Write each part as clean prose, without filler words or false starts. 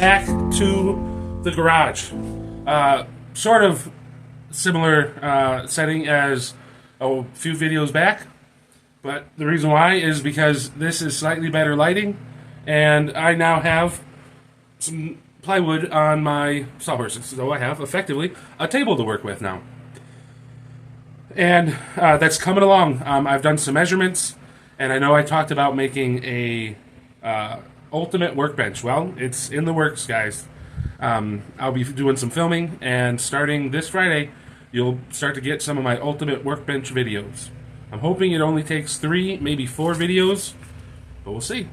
back to the garage. Sort of similar setting as a few videos back, but the reason why is because this is slightly better lighting, and I now have some plywood on my sawhorses, so I have effectively a table to work with now. And that's coming along. I've done some measurements, and I know I talked about making a ultimate workbench. Well, it's in the works, guys. I'll be doing some filming, and starting this Friday, you'll start to get some of my ultimate workbench videos. I'm hoping it only takes 3, maybe 4 videos, but we'll see.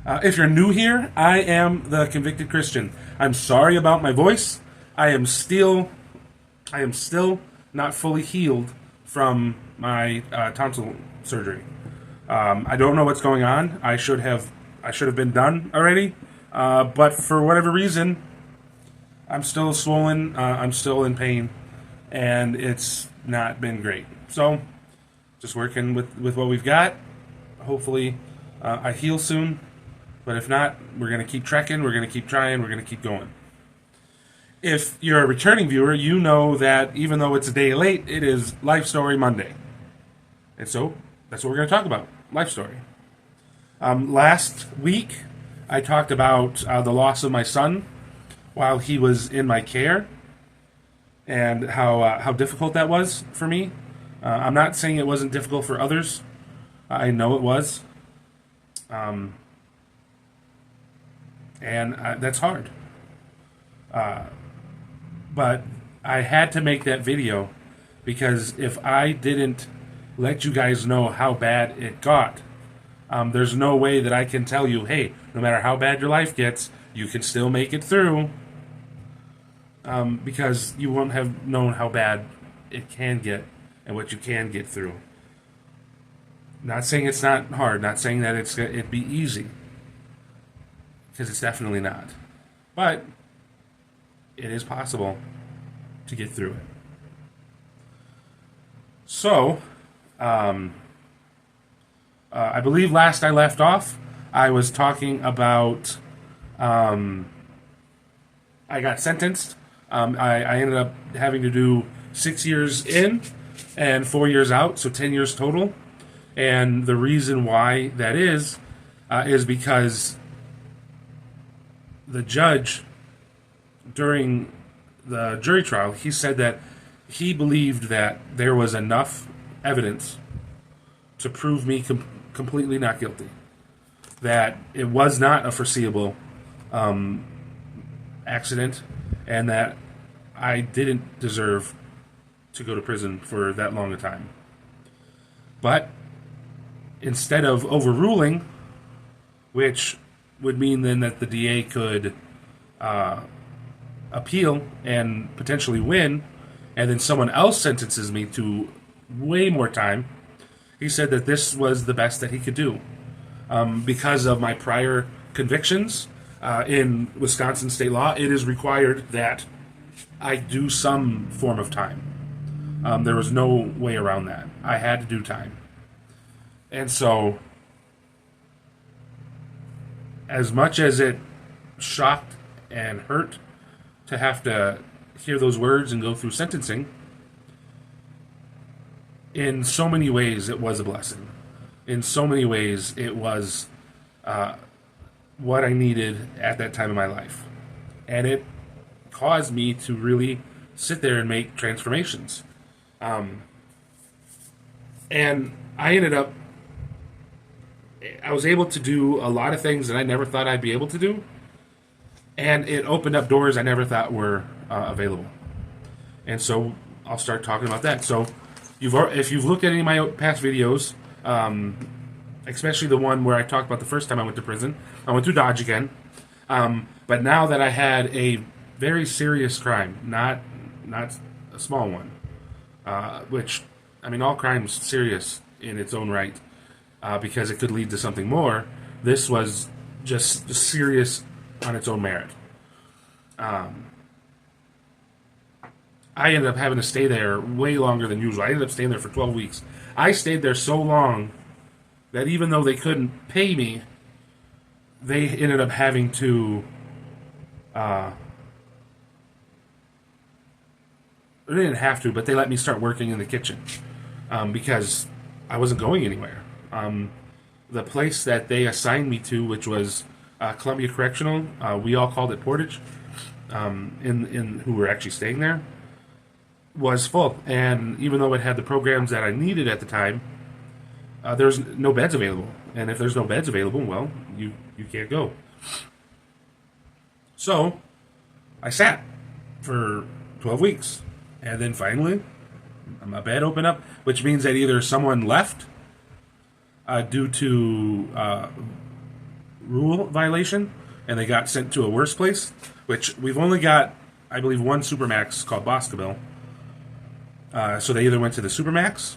If you're new here, I am the Convicted Christian. I'm sorry about my voice. I am still not fully healed from my tonsil surgery. I don't know what's going on. I should have been done already, but for whatever reason, I'm still swollen. I'm still in pain, and it's not been great. So, just working with what we've got. Hopefully, I heal soon. But if not, we're going to keep trekking, we're going to keep trying, we're going to keep going. If you're a returning viewer, you know that even though it's a day late, it is Life Story Monday. And so, that's what we're going to talk about, Life Story. Last week, I talked about the loss of my son while he was in my care, and how difficult that was for me. I'm not saying it wasn't difficult for others. I know it was. And that's hard. But I had to make that video because if I didn't let you guys know how bad it got, there's no way that I can tell you, hey, no matter how bad your life gets, you can still make it through, because you won't have known how bad it can get and what you can get through. Not saying it's not hard, not saying that it'd be easy, because it's definitely not. But it is possible to get through it. So, I believe last I left off, I was talking about I got sentenced. I ended up having to do 6 years in and 4 years out, so 10 years total. And the reason why that is because the judge, during the jury trial, he said that he believed that there was enough evidence to prove me completely not guilty. That it was not a foreseeable accident, and that I didn't deserve to go to prison for that long a time. But instead of overruling, which would mean then that the DA could appeal and potentially win, and then someone else sentences me to way more time, he said that this was the best that he could do. Because of my prior convictions in Wisconsin state law, it is required that I do some form of time. There was no way around that. I had to do time. And so, as much as it shocked and hurt to have to hear those words and go through sentencing, in so many ways it was a blessing. In so many ways it was what I needed at that time in my life. And it caused me to really sit there and make transformations. And I was able to do a lot of things that I never thought I'd be able to do, and it opened up doors I never thought were available. And so I'll start talking about that. So if you've looked at any of my past videos, especially the one where I talked about the first time I went to prison, I went through Dodge again, but now that I had a very serious crime, not a small one, which, I mean, all crime's serious in its own right, because it could lead to something more. This was just serious on its own merit. I ended up having to stay there way longer than usual. I ended up staying there for 12 weeks. I stayed there so long that even though they couldn't pay me, they ended up having to. They didn't have to, but they let me start working in the kitchen because I wasn't going anywhere. The place that they assigned me to, which was Columbia Correctional, we all called it Portage, in who were actually staying there, was full. And even though it had the programs that I needed at the time, there's no beds available. And if there's no beds available, well, you can't go. So I sat for 12 weeks. And then finally, my bed opened up, which means that either someone left due to rule violation, and they got sent to a worse place, which we've only got, I believe, one Supermax called Boscoville. So they either went to the Supermax,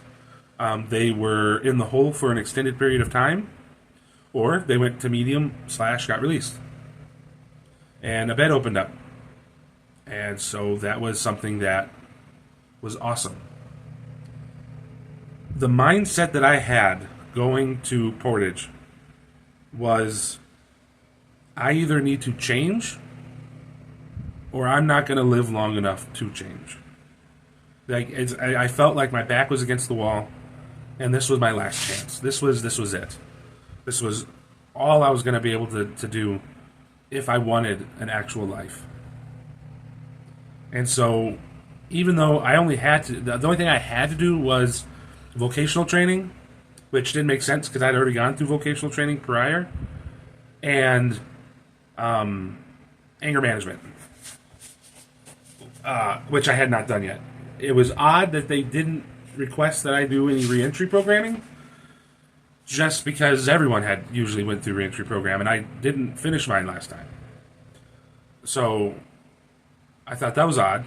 they were in the hole for an extended period of time, or they went to medium / got released. And a bed opened up. And so that was something that was awesome. The mindset that I had going to Portage was, I either need to change or I'm not going to live long enough to change. Like I felt like my back was against the wall, and this was my last chance. This was it. This was all I was going to be able to do if I wanted an actual life. And so, even though I only had to, the only thing I had to do was vocational training, which didn't make sense because I'd already gone through vocational training prior, and anger management, which I had not done yet. It was odd that they didn't request that I do any reentry programming, just because everyone had usually went through reentry program, and I didn't finish mine last time. So I thought that was odd.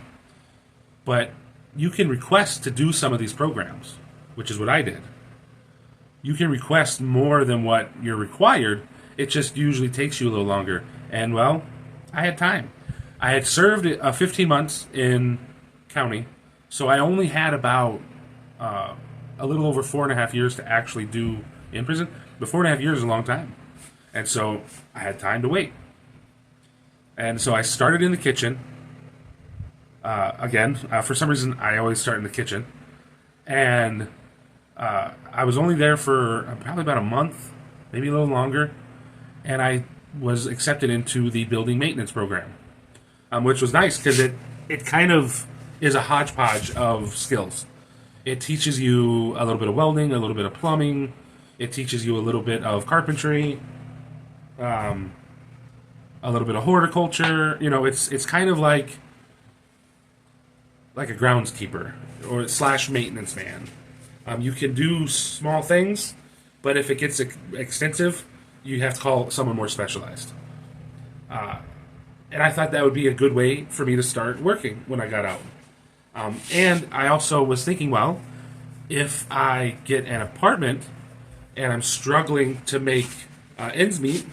But you can request to do some of these programs, which is what I did. You can request more than what you're required. It just usually takes you a little longer. And, well, I had time. I had served 15 months in county, so I only had about a little over 4.5 years to actually do in prison. But 4.5 years is a long time. And so I had time to wait. And so I started in the kitchen. For some reason, I always start in the kitchen. And I was only there for probably about a month, maybe a little longer. And I was accepted into the building maintenance program, which was nice because it kind of is a hodgepodge of skills. It teaches you a little bit of welding, a little bit of plumbing. It teaches you a little bit of carpentry, a little bit of horticulture. You know, it's kind of like a groundskeeper or / maintenance man. You can do small things, but if it gets extensive, you have to call someone more specialized. And I thought that would be a good way for me to start working when I got out. And I also was thinking, well, if I get an apartment and I'm struggling to make ends meet,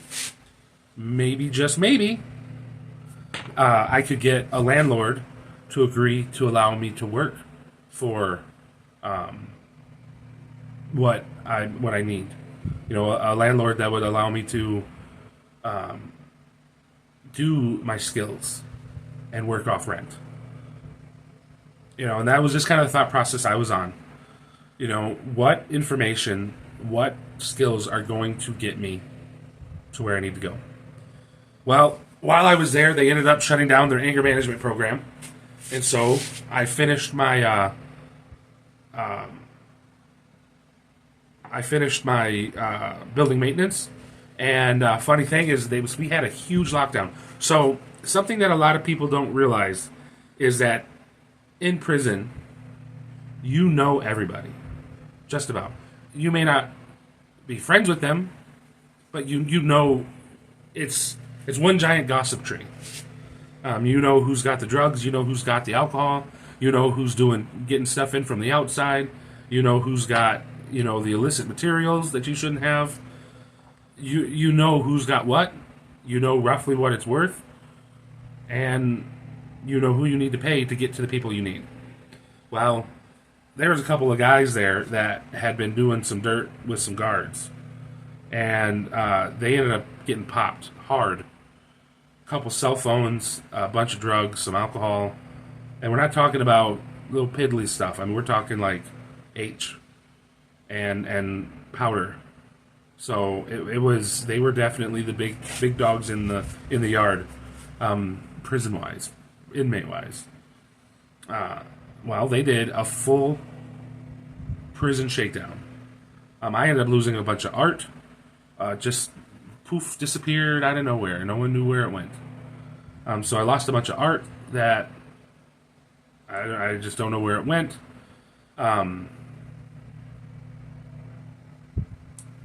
maybe, just maybe, I could get a landlord to agree to allow me to work for what I need. You know, a landlord that would allow me to do my skills and work off rent. You know, and that was just kind of the thought process I was on. You know, what information, what skills are going to get me to where I need to go? Well, while I was there, they ended up shutting down their anger management program. And so I finished my building maintenance. And funny thing is, we had a huge lockdown. So something that a lot of people don't realize is that in prison, you know everybody, just about. You may not be friends with them, but you know it's one giant gossip tree. You know who's got the drugs. You know who's got the alcohol. You know who's getting stuff in from the outside. You know who's got the illicit materials that you shouldn't have. You know who's got what. You know roughly what it's worth, and you know who you need to pay to get to the people you need. Well, there was a couple of guys there that had been doing some dirt with some guards, and they ended up getting popped hard. A couple cell phones, a bunch of drugs, some alcohol, and we're not talking about little piddly stuff. I mean, we're talking like H and powder. So it was, they were definitely the big dogs in the yard, prison wise, inmate wise. Well, they did a full prison shakedown. I ended up losing a bunch of art. Just poof, disappeared out of nowhere. No one knew where it went. So I lost a bunch of art that I just don't know where it went.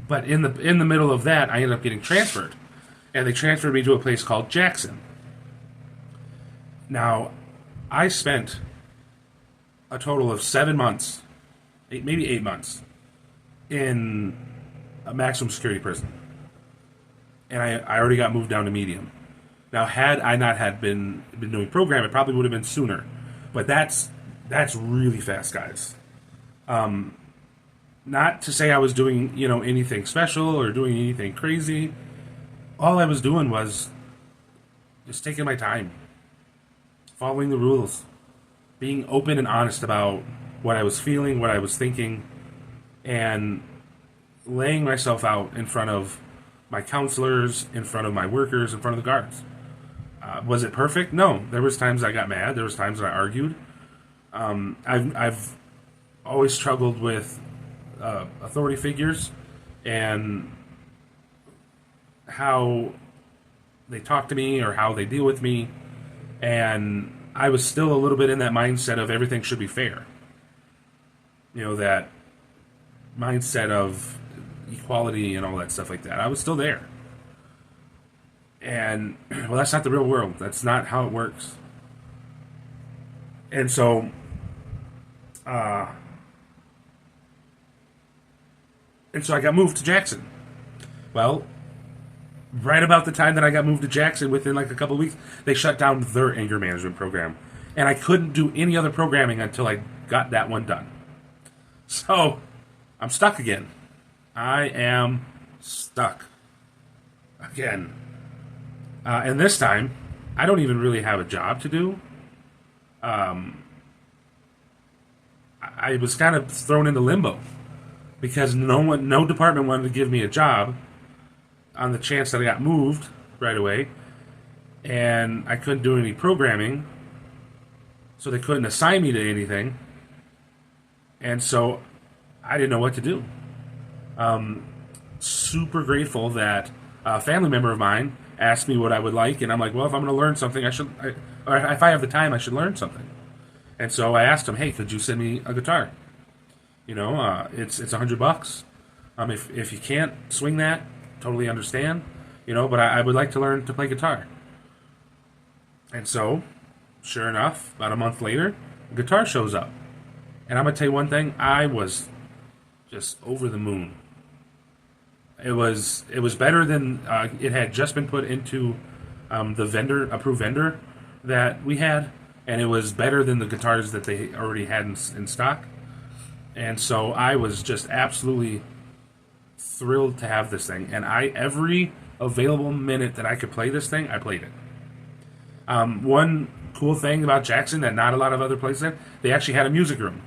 But in the middle of that, I ended up getting transferred, and they transferred me to a place called Jackson. Now, I spent a total of 7 months, maybe 8 months, in a maximum security prison, and I already got moved down to medium. Now, had I not had been doing program, it probably would have been sooner. But that's really fast, guys. Not to say I was doing, anything special or doing anything crazy. All I was doing was just taking my time, following the rules, being open and honest about what I was feeling, what I was thinking, and laying myself out in front of my counselors, in front of my workers, in front of the guards. Was it perfect? No. There was times I got mad. There was times that I argued. I've always struggled with authority figures and how they talk to me or how they deal with me, and I was still a little bit in that mindset of everything should be fair. That mindset of equality and all that stuff like that. I was still there. And, well, that's not the real world. That's not how it works. And so, I got moved to Jackson. Well, right about the time that I got moved to Jackson, within like a couple of weeks, they shut down their anger management program. And I couldn't do any other programming until I got that one done. So, I'm stuck again. I am stuck again. And this time, I don't even really have a job to do. I was kind of thrown into limbo because no department wanted to give me a job on the chance that I got moved right away, and I couldn't do any programming, so they couldn't assign me to anything, and so I didn't know what to do. Super grateful that a family member of mine asked me what I would like, and I'm like, well, if I'm going to learn something, or if I have the time, I should learn something. And so I asked him, hey, could you send me a guitar? It's $100. If you can't swing that, totally understand. But I would like to learn to play guitar. And so, sure enough, about a month later, a guitar shows up. And I'm going to tell you one thing, I was just over the moon. It was better than it had just been put into the approved vendor that we had, and it was better than the guitars that they already had in stock. And so I was just absolutely thrilled to have this thing. And every available minute that I could play this thing, I played it. One cool thing about Jackson that not a lot of other places had, they actually had a music room.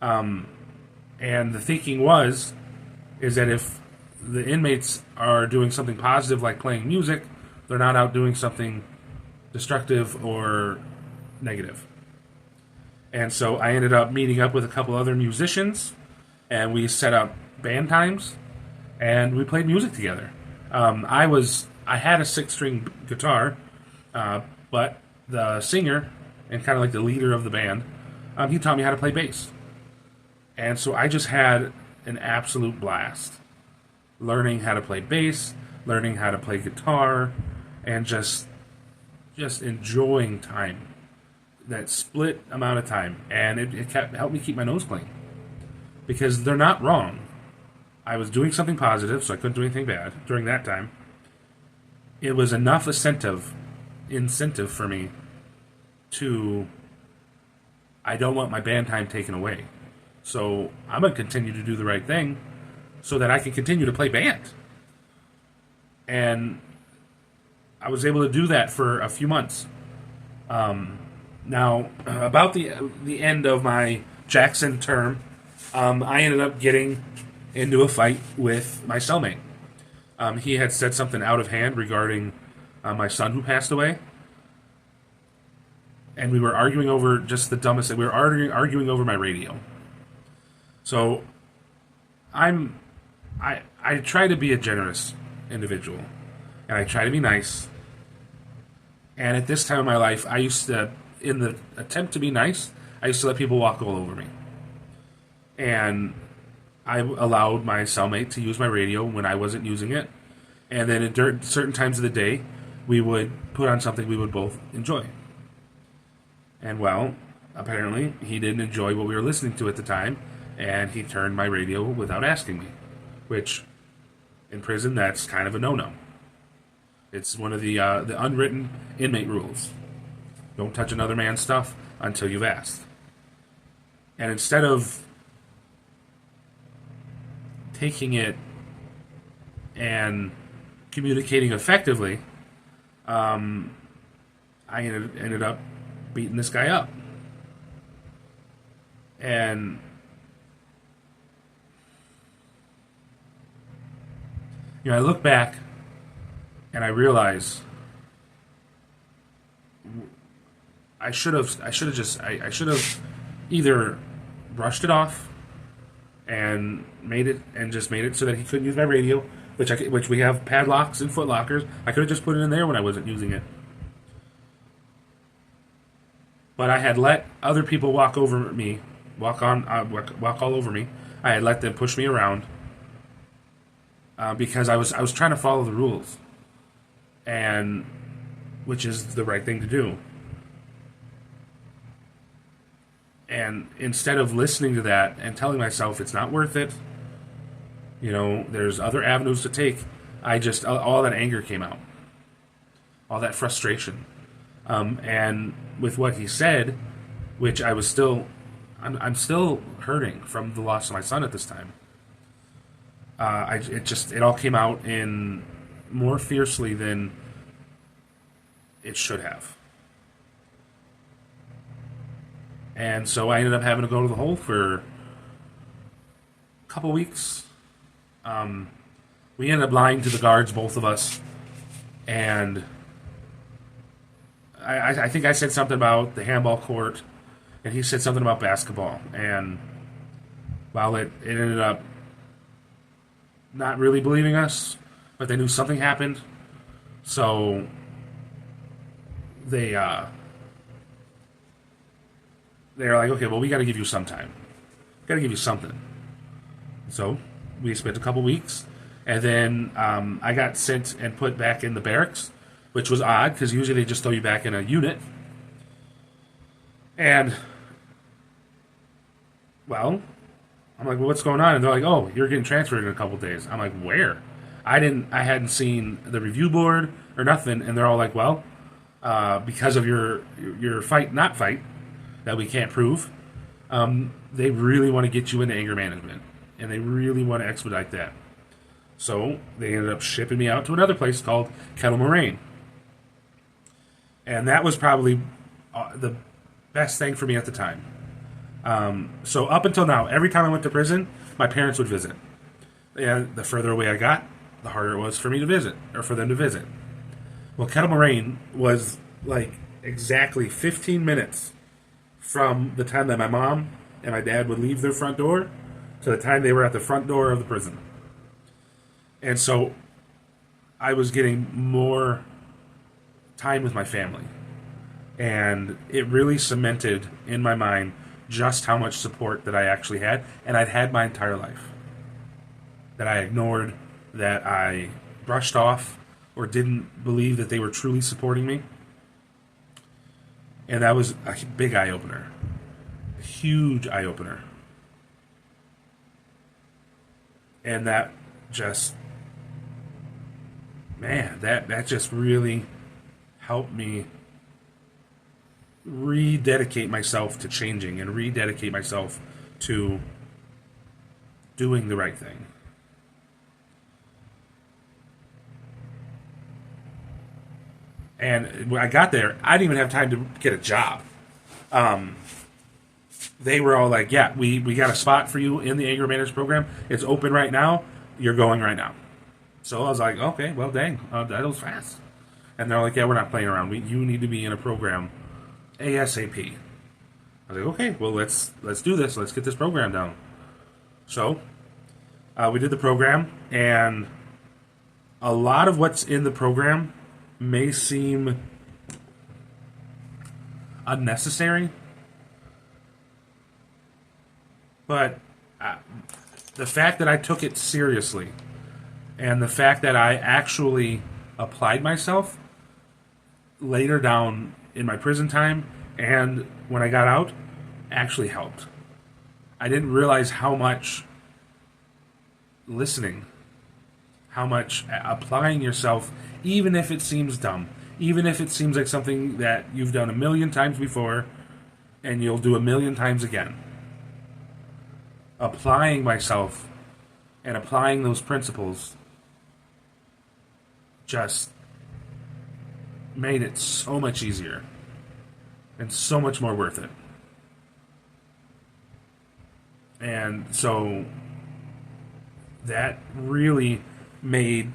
And the thinking is that if the inmates are doing something positive like playing music, they're not out doing something destructive or negative. And so I ended up meeting up with a couple other musicians, and we set up band times, and we played music together. I had a 6-string guitar, but the singer and kind of like the leader of the band, he taught me how to play bass. And so I just had an absolute blast learning how to play bass, learning how to play guitar, and just enjoying time. That split amount of time, and it helped me keep my nose clean. Because they're not wrong. I was doing something positive, so I couldn't do anything bad during that time. It was enough incentive for me to, I don't want my band time taken away. So I'm going to continue to do the right thing so that I can continue to play band. And I was able to do that for a few months. Now, about the end of my Jackson term, I ended up getting into a fight with my cellmate. He had said something out of hand regarding my son who passed away, and we were arguing over just the dumbest thing. We were arguing over my radio. So, I try to be a generous individual, and I try to be nice. And at this time of my life, I used to, in the attempt to be nice, I used to let people walk all over me. And I allowed my cellmate to use my radio when I wasn't using it. And then at certain times of the day, we would put on something we would both enjoy. And well, apparently, he didn't enjoy what we were listening to at the time, and he turned my radio without asking me. Which, in prison, that's kind of a no-no. It's one of the unwritten inmate rules. Don't touch another man's stuff until you've asked. And instead of taking it and communicating effectively, I ended up beating this guy up. And I look back and I realize I should have either brushed it off and made it so that he couldn't use my radio, which we have padlocks and foot lockers. I could have just put it in there when I wasn't using it. But I had let other people walk all over me. I had let them push me around because I was trying to follow the rules, and which is the right thing to do. And instead of listening to that and telling myself it's not worth it, there's other avenues to take, all that anger came out, all that frustration, and with what he said, which I'm still hurting from the loss of my son at this time. It all came out in more fiercely than it should have. And so I ended up having to go to the hole for a couple weeks. We ended up lying to the guards, both of us. And I think I said something about the handball court, and he said something about basketball. And while it ended up not really believing us, but they knew something happened. So they're like, okay, well, we got to give you some time. Got to give you something. So we spent a couple weeks, and then I got sent and put back in the barracks, which was odd because usually they just throw you back in a unit. And well, I'm like, well, what's going on? And they're like, oh, you're getting transferred in a couple days. I'm like, where? I hadn't seen the review board or nothing, and they're all like, well, because of your fight that we can't prove, they really want to get you into anger management, and they really want to expedite that. So they ended up shipping me out to another place called Kettle Moraine, and that was probably the best thing for me at the time. So up until now, every time I went to prison, my parents would visit. And the further away I got, the harder it was for me to visit, or for them to visit. Well, Kettle Moraine was like exactly 15 minutes from the time that my mom and my dad would leave their front door to the time they were at the front door of the prison. And so I was getting more time with my family. And it really cemented in my mind just how much support that I actually had, and I'd had my entire life. That I ignored, that I brushed off, or didn't believe that they were truly supporting me. And that was a big eye-opener. A huge eye-opener. And that just, man, that just really helped me rededicate myself to changing and rededicate myself to doing the right thing. And when I got there, I didn't even have time to get a job. They were all like, yeah, we got a spot for you in the anger management program. It's open right now. You're going right now. So I was like, okay, well, dang, that was fast. And they're like, yeah, we're not playing around. You need to be in a program ASAP. I was like, okay, well, let's do this. Let's get this program down. So we did the program, and a lot of what's in the program may seem unnecessary, but the fact that I took it seriously and the fact that I actually applied myself later down in my prison time and when I got out actually helped. I didn't realize how much listening, how much applying yourself, even if it seems dumb, even if it seems like something that you've done a million times before and you'll do a million times again. Applying myself and applying those principles just made it so much easier and so much more worth it. And so that really made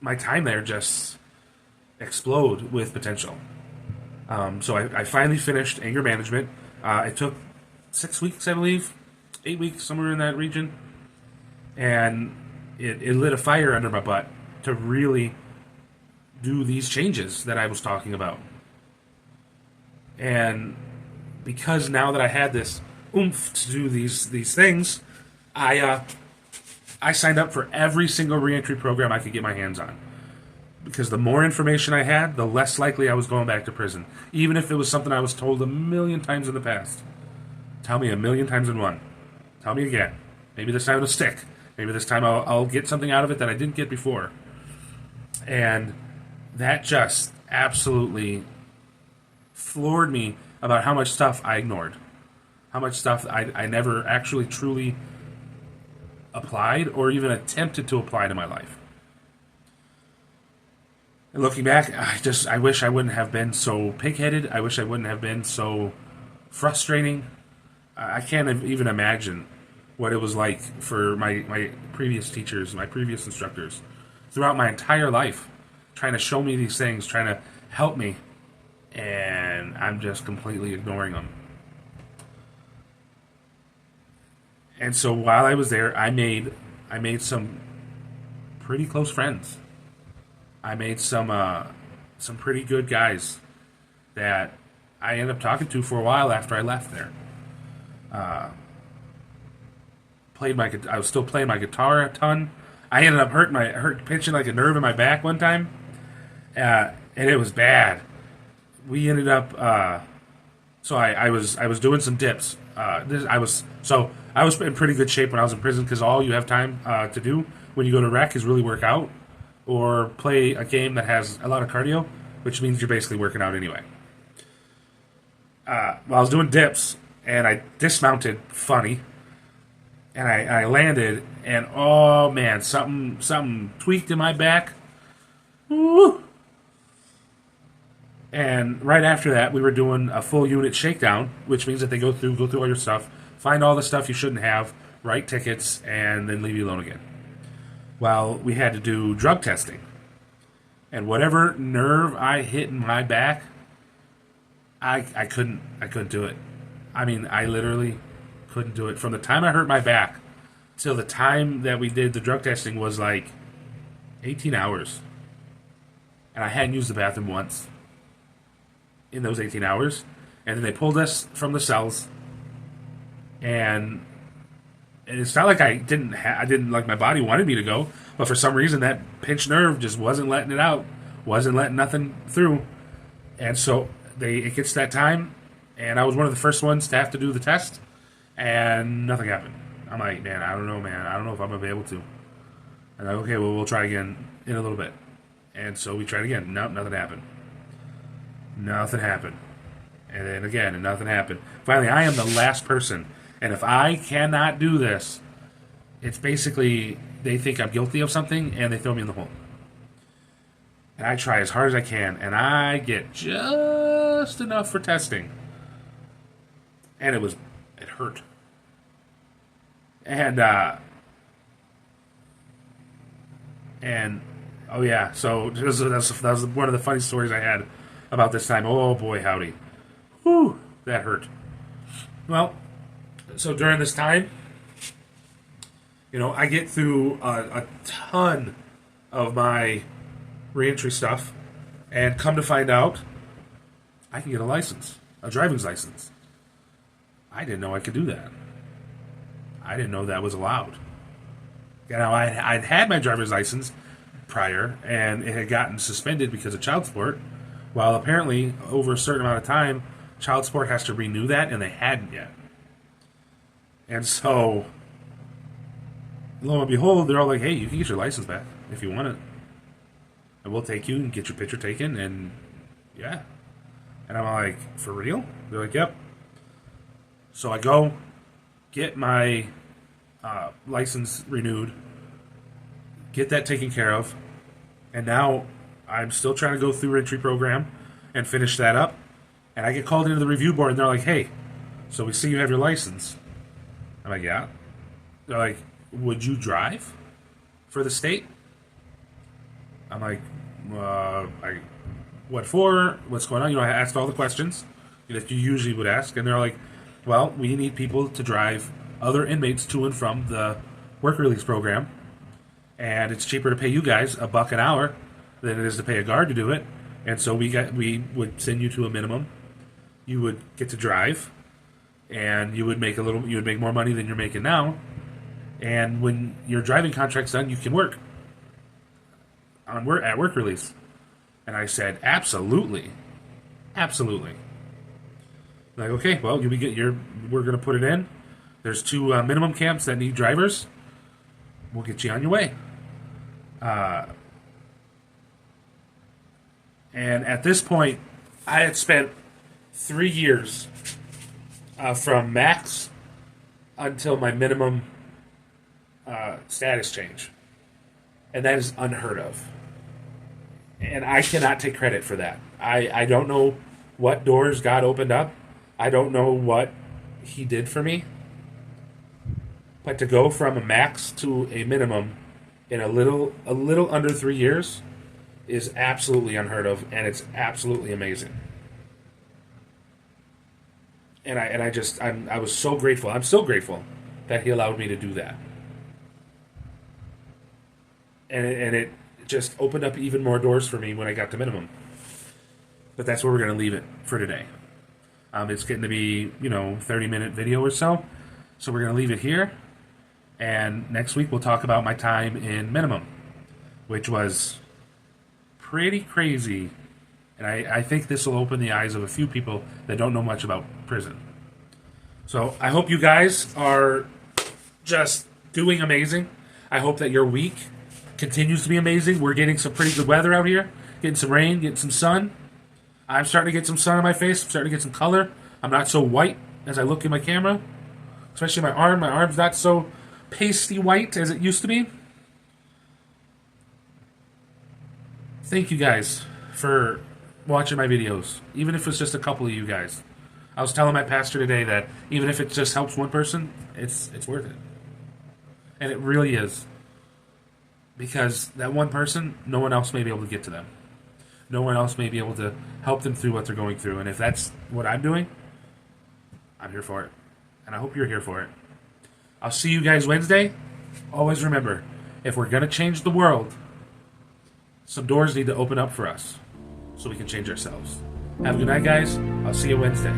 my time there just explode with potential. So I finally finished anger management. It took 6 weeks, I believe, 8 weeks, somewhere in that region. And it lit a fire under my butt to really do these changes that I was talking about. And because now that I had this oomph to do these things, I signed up for every single reentry program I could get my hands on. Because the more information I had, the less likely I was going back to prison. Even if it was something I was told a million times in the past. Tell me a million times in one. Tell me again. Maybe this time it'll stick. Maybe this time I'll get something out of it that I didn't get before. And that just absolutely floored me about how much stuff I ignored. How much stuff I never actually truly applied or even attempted to apply to my life. And looking back, I wish I wouldn't have been so pig-headed. I wish I wouldn't have been so frustrating. I can't even imagine what it was like for my previous teachers, my previous instructors, throughout my entire life, trying to show me these things, trying to help me, and I'm just completely ignoring them. And so while I was there, I made some pretty close friends. I made some pretty good guys that I ended up talking to for a while after I left there. I was still playing my guitar a ton. I ended up pinching like a nerve in my back one time, and it was bad. We ended up. So I was doing some dips. I was in pretty good shape when I was in prison because all you have time to do when you go to rec is really work out or play a game that has a lot of cardio, which means you're basically working out anyway. Well, I was doing dips and I dismounted funny, and I landed, and oh man, something tweaked in my back. Woo! And right after that, we were doing a full unit shakedown, which means that they go through all your stuff, find all the stuff you shouldn't have, write tickets, and then leave you alone again. Well, we had to do drug testing. And whatever nerve I hit in my back, I couldn't do it. I mean, I literally couldn't do it. From the time I hurt my back till the time that we did the drug testing was like 18 hours. And I hadn't used the bathroom once in those 18 hours. And then they pulled us from the cells. And it's not like I didn't like my body wanted me to go, but for some reason that pinched nerve just wasn't letting it out, wasn't letting nothing through. And so it gets that time, and I was one of the first ones to have to do the test, and nothing happened. I'm like, man, I don't know if I'm going to be able to. And I'm like, okay, well, we'll try again in a little bit. And so we tried again. Nope, nothing happened. Nothing happened. And then again, and nothing happened. Finally, I am the last person. And if I cannot do this, it's basically they think I'm guilty of something, and they throw me in the hole. And I try as hard as I can, and I get just enough for testing. And it hurt. And oh yeah, so that was one of the funny stories I had about this time. Oh boy, howdy. Whew, that hurt. Well, so during this time, I get through a ton of my reentry stuff, and come to find out, I can get a driver's license. I didn't know I could do that. I didn't know that was allowed. I'd had my driver's license prior, and it had gotten suspended because of child support. While apparently, over a certain amount of time, child support has to renew that, and they hadn't yet. And so, lo and behold, they're all like, "Hey, you can get your license back if you want it, and we'll take you and get your picture taken." And yeah, and I'm like, "For real?" They're like, "Yep." So I go get my license renewed, get that taken care of, and now I'm still trying to go through entry program and finish that up. And I get called into the review board, and they're like, "Hey, so we see you have your license." I'm like, "Yeah." They're like, "Would you drive for the state?" I'm like, "What for? What's going on?" I asked all the questions that you usually would ask, and they're like, "Well, we need people to drive other inmates to and from the work release program, and it's cheaper to pay you guys $1 an hour than it is to pay a guard to do it. And so we would send you to a minimum. You would get to drive, and you would make more money than you're making now. And when your driving contract's done, you can work at work release." And I said, "Absolutely, absolutely." Like, "Okay, well, we're going to put it in. There's 2 minimum camps that need drivers. We'll get you on your way." And at this point, I had spent 3 years from max until my minimum status change. And that is unheard of. And I cannot take credit for that. I don't know what doors God opened up. I don't know what He did for me. But to go from a max to a minimum in a little under 3 years is absolutely unheard of, and it's absolutely amazing. And I was so grateful. I'm still grateful that He allowed me to do that. And it just opened up even more doors for me when I got to minimum. But that's where we're going to leave it for today. It's getting to be 30-minute video or so. So we're going to leave it here. And next week we'll talk about my time in minimum, which was pretty crazy. And I think this will open the eyes of a few people that don't know much about prison. So I hope you guys are just doing amazing. I hope that your week continues to be amazing. We're getting some pretty good weather out here. Getting some rain, getting some sun. I'm starting to get some sun on my face. I'm starting to get some color. I'm not so white as I look in my camera. Especially my arm. My arm's not so pasty white as it used to be. Thank you guys for watching my videos, even if it's just a couple of you guys. I was telling my pastor today that even if it just helps one person, it's worth it. And it really is. Because that one person, no one else may be able to get to them. No one else may be able to help them through what they're going through. And if that's what I'm doing, I'm here for it. And I hope you're here for it. I'll see you guys Wednesday. Always remember, if we're going to change the world, some doors need to open up for us so we can change ourselves. Have a good night, guys. I'll see you Wednesday.